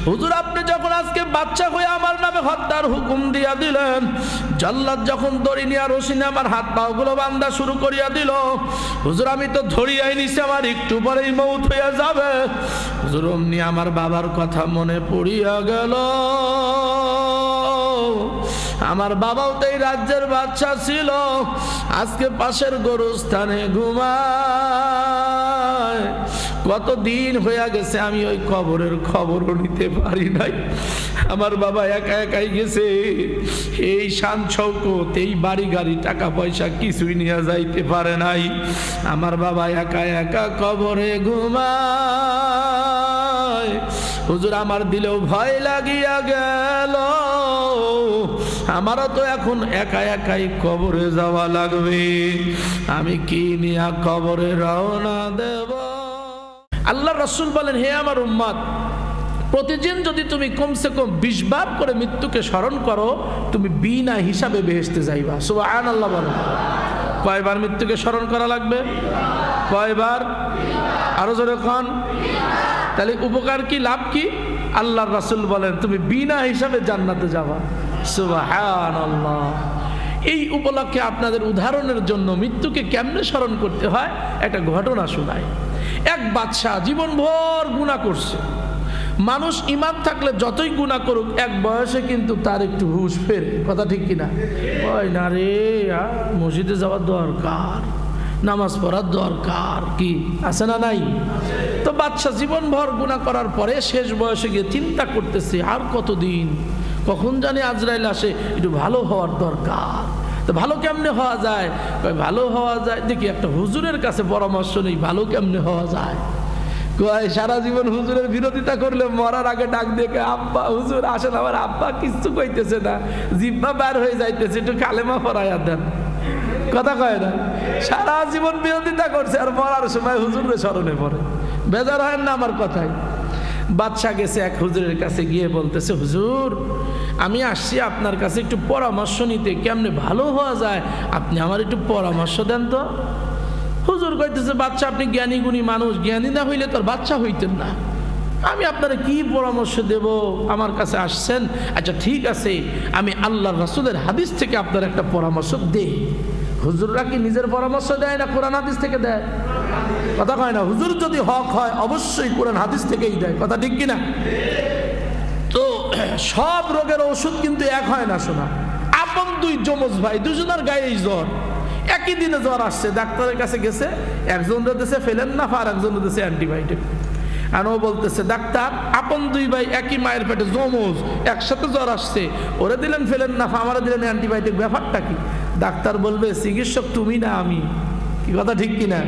হুজুর আপনি যখন আজকে বাচ্চা হয়ে আমার নামে হত্যার হুকুম দিয়া দিলেন, জাল্লাদ যখন দড়ি নিয়ে রশি নিয়ে আমার হাত পা গুলো বান্ধা শুরু করিয়া দিল, হুজুর আমি তো ধরিয়াই নিছি আমার একটু পরেই মৌত হইয়া যাবে। হুজুর অমনি আমার বাবার কথা মনে পড়িয়া গেল। আমার বাবাও তো এই রাজ্যের বাদশা ছিল, আজকে পাশের গরুস্থানে ঘুমায়। কতদিন হইয়া গেছে আমি ওই কবরের খবরও নিতে পারি নাই। আমার বাবা একা একাই গেছে, এই শান শৌকত এই বাড়ি গাড়ি টাকা পয়সা কিছুই নিয়ে যাইতে পারে নাই। আমার বাবা একা একা কবরে ঘুমায়। হুজুর আমার দিলেও ভয় লাগিয়া গেল, আমারও তো এখন একা একাই কবরে যাওয়া লাগবে। আমি কি নিয়ে কবরে রওনা দেব? আল্লাহ রাসূল বলেন, হে আমার উম্মত, প্রতিদিন যদি তুমি কমসে কম 20 বার করে মৃত্যুকে স্মরণ করো, তুমি বিনা হিসাবে বেহেশতে যাইবা। সুবহানাল্লাহ বলেন। কয়বার মৃত্যুকে স্মরণ করা লাগবে? কয়বার? আরো জোরে কোন। তাহলে উপকার কি, লাভ কি? আল্লাহর রাসূল বলেন তুমি বিনা হিসাবে জান্নাতে যাবা। সুবহানাল্লাহ। এই উপলক্ষে আপনাদের উদাহরণের জন্য মৃত্যুকে কেমনে স্মরণ করতে হয় একটা ঘটনা শোনায়। এক বাদশা জীবনভর গুনাহ করছে। মানুষ ঈমান থাকলে যতই গুনাহ করুক এক বয়সে কিন্তু তার একটু হুঁশ ফেরে। কথা ঠিক কিনা? ওই না রে, মসজিদে যাওয়ার দরকার, নামাজ পড়ার দরকার, কি আছে না নাই? তো বাদশা জীবনভর গুনাহ করার পরে শেষ বয়সে গিয়ে চিন্তা করতেছে আর কতদিন, কখন জানি আজরাইল আসে, একটু ভালো হওয়ার দরকার। তো ভালো কেমনে হওয়া যায়? ভালো হওয়া যায় দেখি একটা হুজুরের কাছে পরামর্শ নেই, ভালো কেমনে হওয়া যায়। কয় সারা জীবন হুজুরের বিরোধিতা করলে মরার আগে ডাক দেখে, আব্বা হুজুর আসেন, আমার আব্বা কিচ্ছু কইতেছে না, জিব্বা বার হয়ে যাইতেছে, একটু কালেমা পড়াইয়া দেন। কথা কয় না? সারা জীবন বিরোধিতা করছে আর মরার সময় হুজুরের স্মরণে পড়ে। বেজার হয় না আমার কথায়? বাদশা গেছে এক হুজুরের কাছে, গিয়ে বলতেছে, হুজুর আমি আসছি আপনার কাছে একটু পরামর্শ নিতে, কেমনে ভালো হওয়া যায়, আপনি আমার একটু পরামর্শ দেন তো। হুজুর কইতেছে, বাদশা আপনি জ্ঞানী গুণী মানুষ, জ্ঞানী না হইলে তোর বাদশা হইতেন না, আমি আপনারা কি পরামর্শ দেব, আমার কাছে আসছেন, আচ্ছা ঠিক আছে আমি আল্লাহর রাসূলের হাদিস থেকে আপনার একটা পরামর্শ দেই। হুজুররা কি নিজের পরামর্শ দেয় না কোরআন হাদিস থেকে দেয়? কথা কয় না? হুজুর যদি হক হয় অবশ্যই কোরআন হাদিস থেকেই দেয়। কথা ঠিক কিনা? তো সব রোগের ওষুধ কিন্তু এক হয় না। শোনা, আপন দুই যমজ ভাই, দুজনের গায়েই জ্বর, একই দিনে জ্বর আসছে, ডাক্তারের কাছে গেছে, একজন দিয়েছে ফেলেন না, আর একজন দিয়েছে অ্যান্টিবায়োটিক। আর ও বলতেছে, ডাক্তার আপন দুই ভাই একই মায়ের পেটে যমজ, একসাথে জ্বর আসছে, ওরে দিলেন ফেলেন না, আমারে দিলেন অ্যান্টিবায়োটিক, ব্যাপারটা কি? ডাক্তার বলবে, চিকিৎসক তুমি না আমি। কি কথা ঠিক কিনা?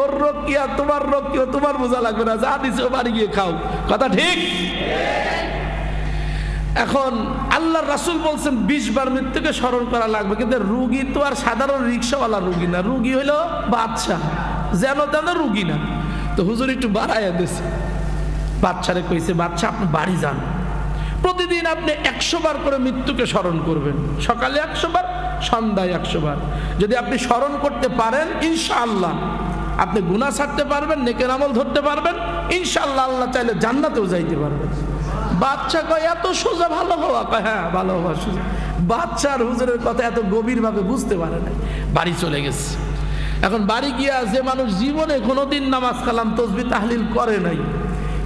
ওর রোগ কি আর তোমার রোগ কি, তোমার বোঝা লাগবে না, যা দিছে বাড়ি গিয়ে খাও। কথা ঠিক? এখন আল্লাহর রাসূল বলছেন 20 বার মৃত্যুকে স্মরণ করা লাগবে, কিন্তু রুগী তো আর সাধারণ রিক্সাওয়ালা রুগী না, রুগী হইল বাদশা, যেন তেন রুগী না। তো হুজুর একটু বাড়াইয়া দিয়েছে, বাদশারে কইছে, বাদশা আপনি বাড়ি যান, প্রতিদিন আপনি 100 বার করে মৃত্যুকে স্মরণ করবেন, সকালে 100 বার, সন্ধ্যায় 100 বার। যদি আপনি স্মরণ করতে পারেন ইনশাআল্লাহ আপনি গুনাহ ছাড়তে পারবেন, নেকের আমল ধরতে পারবেন, ইনশাআল্লাহ আল্লাহ চাইলে জান্নাতেও যাইতে পারবেন। বাচ্চা কয় এত সোজা ভালো হওয়া? কয় হ্যাঁ ভালো হওয়া সোজা। বাচ্চার হুজুরের কথা এত গভীরভাবে বুঝতে পারে না, বাড়ি চলে গেছে। এখন বাড়ি গিয়া যে মানুষ জীবনে কোনোদিন নামাজ কালাম তসবিহ তাহলিল করে নাই,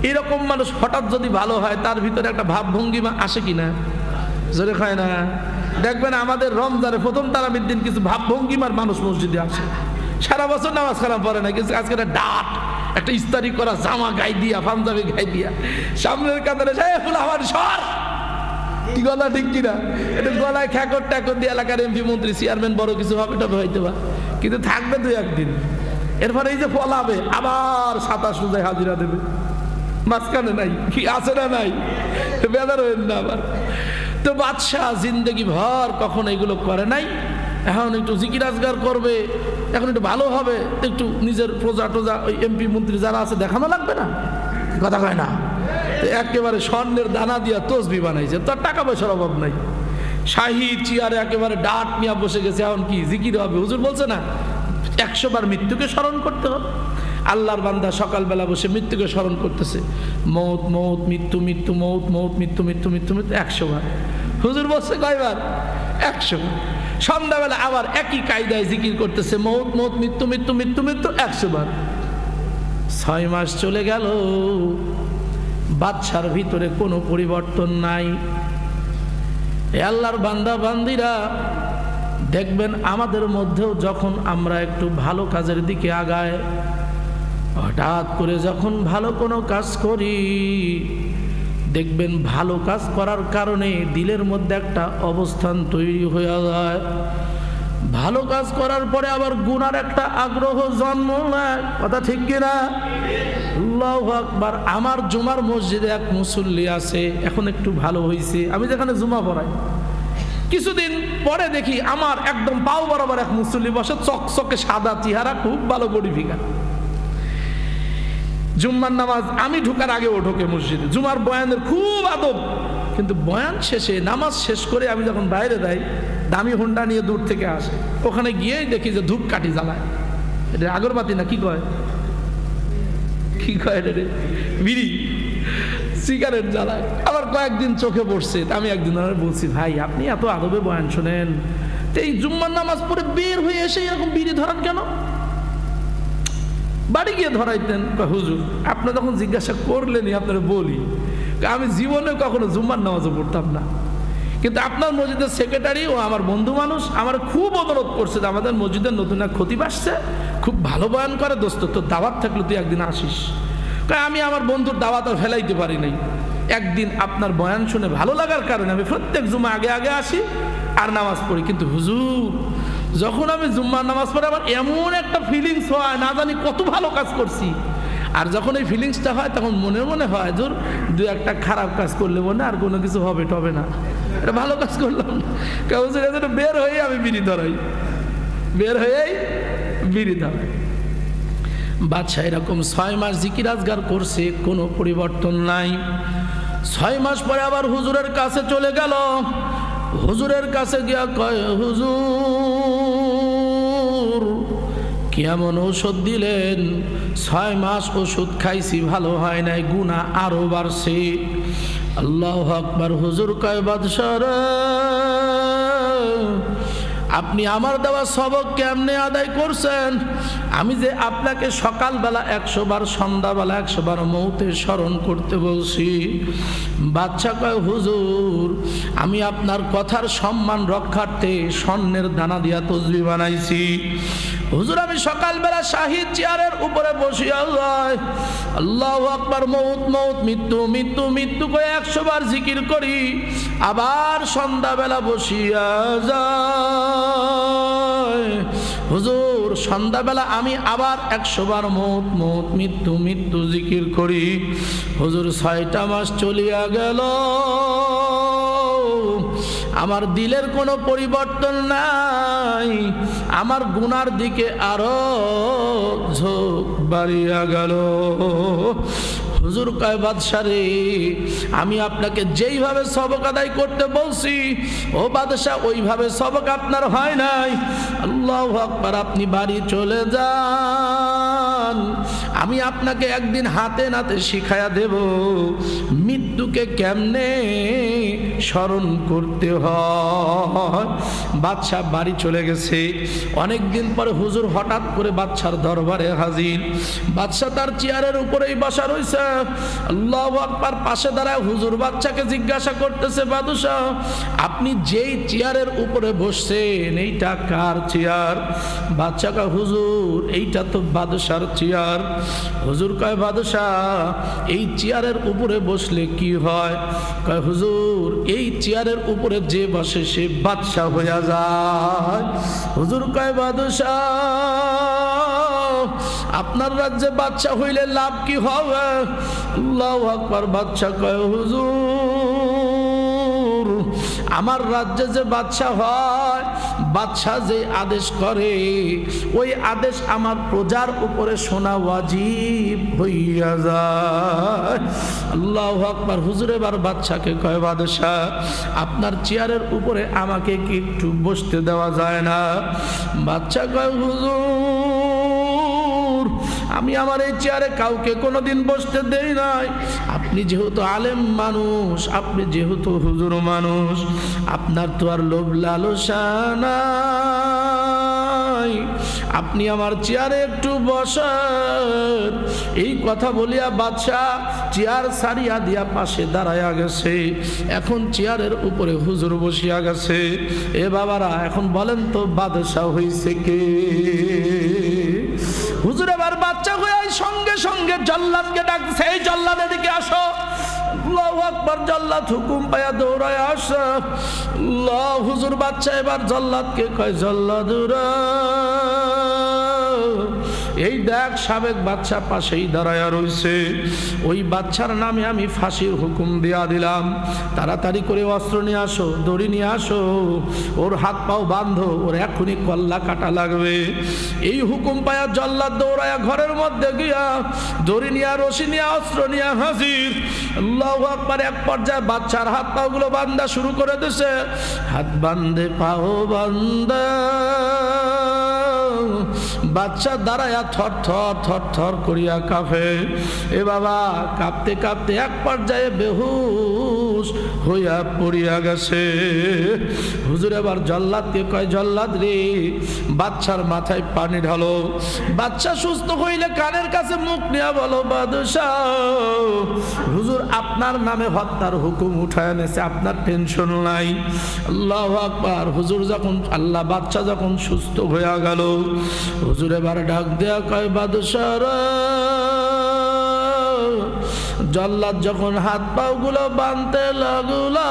এরকম মানুষ হঠাৎ যদি ভালো হয়, তার ভিতরে একটা ভাবভঙ্গিমা আসে কিনা? জোরে খায় না? দেখবেন আমাদের রমজানে প্রথম তারাবির দিন কিছু ভাবভঙ্গিমার মানুষ মসজিদে আসে, সারা বছর নামাজ কালাম পড়ে না, কিন্তু আজকে একটা ডাট, একটা ইস্তারি করা জামা গায়ে দিয়া, পাঞ্জাবি গায়ে দিয়া, সামনের কাতারে আমার সর। কি গলা ঠিক কিনা? এটা গলায় খ্যাকর ট্যাকর দিয়ে এলাকার এমপি মন্ত্রী চেয়ারম্যান বড় কিছু হবে টবে হইতে বা, কিন্তু থাকবে 2-1 দিন, এরপরে এই যে পলাবে আবার 27 রোজায় হাজিরা দেবে, মাঝখানে নাই, কি আছে না নাই? বেদার হইল না আবার। তো বাদশাহ জিন্দগি ভর কখন এগুলো করে নাই, এখন একটু জিকির আজগার করবে, এখন একটু ভালো হবে, একটু নিজের প্রজা টোজা ওই এমপি মন্ত্রী যারা আছে দেখানো লাগবে না? কথা কয় না? তো একেবারে স্বর্ণের দানা দিয়া তসবি বানাইছে, তার টাকা পয়সার অভাব নাই, শাহী চেয়ারে একেবারে ডাট নিয়ে বসে গেছে, এখন কি জিকির হবে? হুজুর বলছে না 100 বার মৃত্যুকে স্মরণ করতে হবে। আল্লাহর বান্দা সকালবেলা বসে মৃত্যুকে স্মরণ করতেছে, মৌত মৌত মৃত্যু মৃত্যু মৌত মৌত মৃত্যু মৃত্যু মৃত্যু মৃত্যু 100 বার। হুজুর বলছে কয়বার? 100 বার। সন্ধ্যাবেলা আবার একই কায়দায় জিকির করতেছে, মৌত মৌত মৃত্যু মৃত্যু মৃত্যু মৃত্যু 100 বার। 6 মাস চলে গেল, বাদশার ভিতরে কোনো পরিবর্তন নাই। এ আল্লাহর বান্দা বান্দিরা, দেখবেন আমাদের মধ্যেও যখন আমরা একটু ভালো কাজের দিকে আগাই, হঠাৎ করে যখন ভালো কোনো কাজ করি, দেখবেন ভালো কাজ করার কারণে দিলের মধ্যে একটা অবস্থান তৈরি হয়ে যায়। ভালো কাজ করার পরে আবার গুনার একটা আগ্রহ জন্ম নেয়। কথা ঠিক কিনা? আল্লাহু আকবার। আমার জুমার মসজিদে এক মুসল্লি আছে, এখন একটু ভালো হয়েছে, আমি যেখানে জুমা পড়াই, কিছুদিন পরে দেখি আমার একদম পাও বরাবর এক মুসল্লি বসে, চকচকে সাদা চেহারা, খুব ভালো বডি ফিগার। জুম্মার নামাজ আমি ঢোকার আগে ও ঢোকে মসজিদে, জুমার বয়ানের খুব আদব, কিন্তু বয়ান শেষে নামাজ শেষ করে আমি যখন বাইরে যাই, দামি হোন্ডা নিয়ে দূর থেকে আসে, ওখানে গিয়েই দেখি যে ধূপকাঠি জ্বালায়। এটা আগরবাতি না কি কয়, কি কয় রে, বিড়ি সিগারেট জ্বালায়। আবার কয়েকদিন চোখে পড়ছে, আমি একদিন বলছি, ভাই আপনি এত আদবে বয়ান শোনেন, তো এই জুম্মার নামাজ পড়ে বের হয়ে এসে এরকম বিড়ি ধরান কেন? বাড়ি গিয়ে ধরাইতেন। হুজুর আপনি তখন জিজ্ঞাসা করলেনই, আপনারা বলি, আমি জীবনে কখনো জুম্মার নামাজও পড়তাম না, কিন্তু আপনার মসজিদের সেক্রেটারি ও আমার বন্ধু মানুষ আমার খুব অনুরোধ করছে যে আমাদের মসজিদের নতুন এক খতিব আসছে, খুব ভালো বয়ান করে, দোস্ত তোর দাওয়াত থাকলে তুই একদিন আসিস। আমি আমার বন্ধুর দাওয়াত আর ফেলাইতে পারি নাই, একদিন আপনার বয়ান শুনে ভালো লাগার কারণে আমি প্রত্যেক জুমা আগে আগে আসি আর নামাজ পড়ি। কিন্তু হুজুর যখন আমি জুম্মার নামাজ পড়ি আমার এমন একটা ফিলিংস হয়, না জানি কত ভালো কাজ করছি, আর যখন এই ফিলিংসটা হয় তখন মনে মনে হয় জোর দু একটা খারাপ কাজ করলে মনে আর কোনো কিছু হবে টবে না, এটা ভালো কাজ করলাম না। বের হয়ে আমি বিড়ি ধরাই, বের হয়েই বিড়ি ধরাই। বাদশা এরকম 6 মাস জিকির আজগার করছে, কোনো পরিবর্তন নাই। 6 মাস পরে আবার হুজুরের কাছে চলে গেল। হুজুরের কাছে গিয়া কয়, হুজুর কেমন ঔষধ দিলেন? 6 মাস ওষুধ খাইছি, ভালো হয় নাই, গুনাহ আরো বাড়ছে। আল্লাহু আকবার। হুজুর কয়, বাদশা রে, আপনি আমার দেওয়া সবক কেমনে আদায় করছেন? আমি যে আপনাকে সকালবেলা 100 বার, সন্ধ্যাবেলা 100 বার মৌতের স্মরণ করতে বলছি। বাদশা কয়, হুজুর আমি আপনার কথার সম্মান রক্ষার্থে স্বর্ণের দানা দিয়া তসবিহ বানাইছি। হুজুর আমি সকালবেলা শাহী চেয়ারের উপরে বসিয়া যায়, আল্লাহু আকবার, মৌত মৌত, মৃত্যু মৃত্যু মৃত্যু করে 100 বার জিকির করি। আবার সন্ধ্যাবেলা বসিয়া যায়, হুজুর সন্ধ্যাবেলা আমি আবার 100 বার মৌত মৌত, মৃত্যু মৃত্যু জিকির করি। হুজুর 6টা মাস চলিয়া গেল, আমার দিলের কোনো পরিবর্তন নাই, আমার গুনার দিকে আরো ঝোঁক বাড়িয়া গেল। হুজুর কয়, বাদশা রে, আমি আপনাকে যেইভাবে সবক আদায় করতে বলছি ও বাদশা, ওইভাবে সবক আপনার হয় নাই। আল্লাহু আকবার। আপনি বাড়ি চলে যান, আমি আপনাকে একদিন হাতে নাতে শিখায়া দেব মৃত্যুকে কেমনে স্মরণ করতে হয়। বাদশা বাড়ি চলে গেছে। অনেকদিন পরে হুজুর হঠাৎ করে বাদশার দরবারে হাজির। বাদশা তার চেয়ারের উপরেই বসা রয়েছে। আল্লাহু আকবার। পাশে দাঁড়ায় হুজুর বাদশাকে জিজ্ঞাসা করতেছে, বাদশা আপনি যেই চেয়ারের উপরে বসছেন এইটা কার চেয়ার? বাদশা কয়, হুজুর এইটা তো বাদশার চেয়ার। হুজুর কয়, বাদশা এই চেয়ারের উপরে বসলে কি হয়? কয়, হুজুর এই চেয়ারের উপরে যে বসে সে বাদশা হয়ে যায়। হুজুর কয়, বাদশা আপনার রাজ্যে বাদশা হইলে লাভ কি হবে? আল্লাহু আকবার। বাদশা কয়, হুজুর আমার রাজ্যে যে বাদশা হয়, বাদশা যে আদেশ করে ওই আদেশ আমার প্রজার উপরে শোনা ওয়াজিব হইয়া যায়। আল্লাহু আকবার। হুজুর এবার বাদশাকে কয়, বাদশা আপনার চেয়ারের উপরে আমাকে কি একটু বসতে দেওয়া যায় না? বাদশা কয়, হুজুর আমি আমার এই চেয়ারে কাউকে কোনোদিন বসতে দেই নাই। আপনি যেহেতু আলেম মানুষ, আপনি যেহেতু হুজুর মানুষ, আপনার তো আর লোভ লালসা নাই, আপনি আমার চেয়ারে একটু বসেন। এই কথা বলিয়া বাদশাহ চেয়ার সারিয়া দিয়া পাশে দাঁড়াইয়া গেছে। এখন চেয়ারের উপরে হুজুর বসিয়া গেছে। এ বাবারা, এখন বলেন তো বাদশাহ হইছে কে? হুজুর এবার বাচ্চা হয়ে সঙ্গে সঙ্গে জল্লাদকে ডাকছে, এই জল্লাদ এদিকে আসো। আল্লাহু আকবার। জল্লাদ হুকুম পায়া দৌড়ায় আসে। আল্লাহ, হুজুর বাচ্চা এবার জল্লাদকে কয়, জল্লাদুরা এই দেখ সাবেক বাচ্চা পাশেই দাঁড়ায়া রইছে, ওই বাচ্চার নামে আমি ফাঁসির হুকুম দিয়া দিলাম, তাড়াতাড়ি করে অস্ত্র নিয়ে আসো, দড়ি নিয়ে আসো, ওর হাত পাও বাঁধো, ওর এখনই কল্লা কাটা লাগবে। এই হুকুম পায়া জল্লাদ দৌড়ায়া ঘরের মধ্যে গিয়া দড়ি নিয়া রশি নিয়া অস্ত্র নিয়া হাজির। আল্লাহু আকবার। এক পর্যায়ে বাচ্চার হাত পাও গুলো বান্ধা শুরু করে দিছে। হাত বান্ধে পাও বান্ধা, বাচ্চা দাঁড়ায়া থর থর থর থর করিয়া কাঁপে। এ বাবা, কাঁপতে কাঁপতে এক পর্যায়ে বেহুশ হইয়া পড়িয়া গেছে। হুজুর এবার জল্লাদকে কয়, জল্লাদ রে বাচ্চার মাথায় পানি ঢালো। বাচ্চা সুস্থ হইলে কানের কাছে মুখ নিয়ে বলো, বাদশাহ হুজুর আপনার নামে হত্যার হুকুম উঠায় এনেছে, আপনার টেনশন নাই। আল্লাহু আকবার। হুজুর যখন বাচ্চা যখন সুস্থ হইয়া গেল, হুজুর এবার ডাক দেয়া কয়, বাদশাহ জল্লাদ যখন হাত পাও গুলো বাঁধতে লাগলো,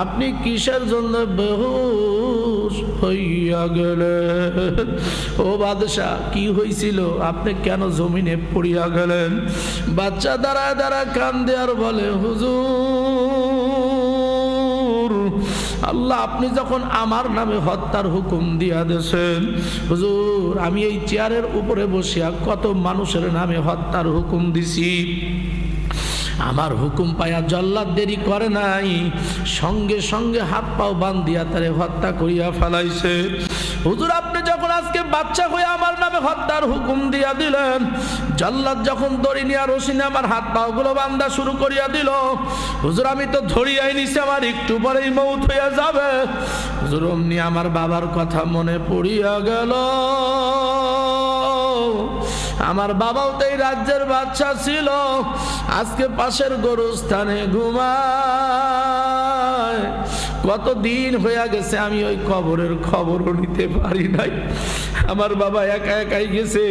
আপনি কিসের জন্য বেহুশ হইয়া গেলেন? ও বাদশাহ, কি হয়েছিল? আপনি কেন জমিনে পড়িয়া গেলেন? বাচ্চা দাঁড়ায় দাঁড়ায় কান্দে আর বলে, হুজুর আল্লাহ আপনি যখন আমার নামে হত্যার হুকুম দিয়া দিয়েছেন, হুজুর আমি এই চেয়ারের উপরে বসিয়া কত মানুষের নামে হত্যার হুকুম দিছি, আমার হুকুম পায়া জল্লাদ দেরি করে নাই, সঙ্গে সঙ্গে হাত পাও বান্ধিয়া তারে হত্যা করিয়া ফেলাইছে। হুজুর আপনি যখন আজকে বাচ্চা হয়ে আমার নামে হত্যার হুকুম দিয়া দিলেন, জল্লাদ যখন দড়ি নিয়ে রশি নিয়ে আমার হাত পাও গুলো বান্ধা শুরু করিয়া দিল, হুজুর আমি তো ধরিয়াই নিছি, আমার একটু পরেই মৌত হইয়া যাবে। হুজুর অমনি আমার বাবার কথা মনে পড়িয়া গেল। আমার বাবাও তো এই রাজ্যের বাদশা ছিল, আজকে পাশের গরুস্থানে ঘুমায়। কতদিন হইয়া গেছে আমি ওই কবরের খবরও নিতে পারি নাই। আমার বাবা একা একাই গেছে,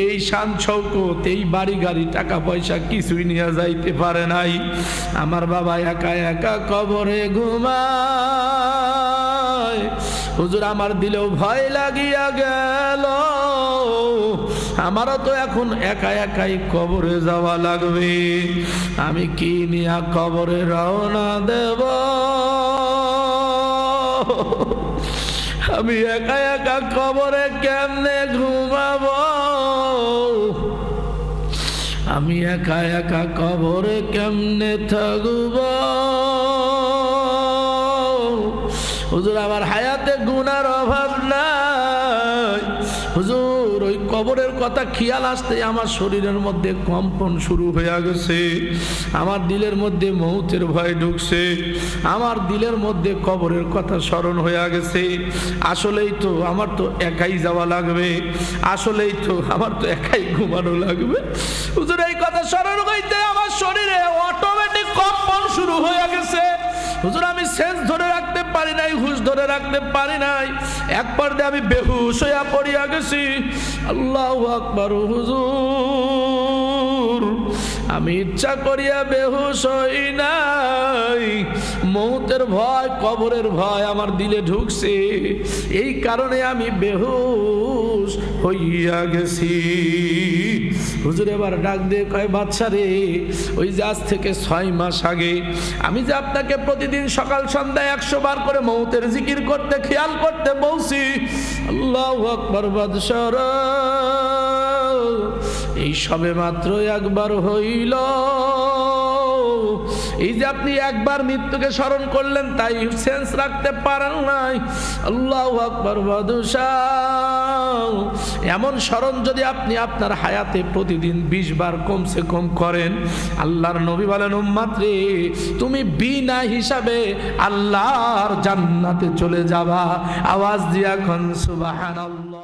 এই শান শৌকত, এই বাড়ি গাড়ি টাকা পয়সা কিছুই নিয়ে যাইতে পারে নাই। আমার বাবা একা একা কবরে ঘুমায়। হুজুর আমার দিলেও ভয় লাগিয়া গেল, আমারও তো এখন একা একাই কবরে যাওয়া লাগবে। আমি কি নিয়া কবরে রওনা দেব? আমি একা একা কবরে কেমনে ঘুমাবো? আমি একা একা কবরে কেমনে থাকব? হুজুর আমার হায়াতে গুনার অভাব নাই। হুজুর ওই কবরের কথা খেয়াল আসতে আমার শরীরের মধ্যে কম্পন শুরু হয়ে গেছে, আমার দিলের মধ্যে মৌতের ভয় ঢুকছে, আমার দিলের মধ্যে কবরের কথা স্মরণ হয়ে গেছে। আসলেই তো আমার তো একাই যাওয়া লাগবে, আসলেই তো আমার তো একাই ঘুমানো লাগবে। হুজুর এই কথা স্মরণ হইতে আমার শরীরে অটোমেটিক কম্পন শুরু হয়ে গেছে। হুজুর আমি সেন্স ধরে রাখতে পারি নাই, হুঁশ ধরে রাখতে পারি নাই, এক পর্যায়ে আমি বেহুশ হইয়া পড়িয়া গেছি। আল্লাহু আকবার। হুজুর আমি ইচ্ছা করিয়া বেহুশ হই নাই, মৌতের ভয় কবরের ভয় আমার দিলে ঢুকছে, এই কারণে আমি বেহুশ হইয়া গেছি। হুজুর এবার ডাক দিয়ে কয়, বাচ্চা রে ওই যে আজ থেকে 6 মাস আগে আমি যে আপনাকে প্রতিদিন সকাল সন্ধ্যায় 100 বার করে মৌতের জিকির করতে খেয়াল করতে বলছি, আল্লাহু আকবার বাদশা, এই সবে মাত্র একবার হইল। এই যে আপনি একবার মৃত্যুকে স্মরণ করলেন তাই সেন্স রাখতে পারেন নাই। আল্লাহু আকবার বাদশাহ, এমন স্মরণ যদি আপনি আপনার হায়াতে প্রতিদিন 20 বার কমসে কম করেন, আল্লাহর নবী বলেন উম্মত রে তুমি বিনা হিসাবে আল্লাহর জান্নাতে চলে যাবা। আওয়াজ দিয়া কোন সুবহানাল্লাহ।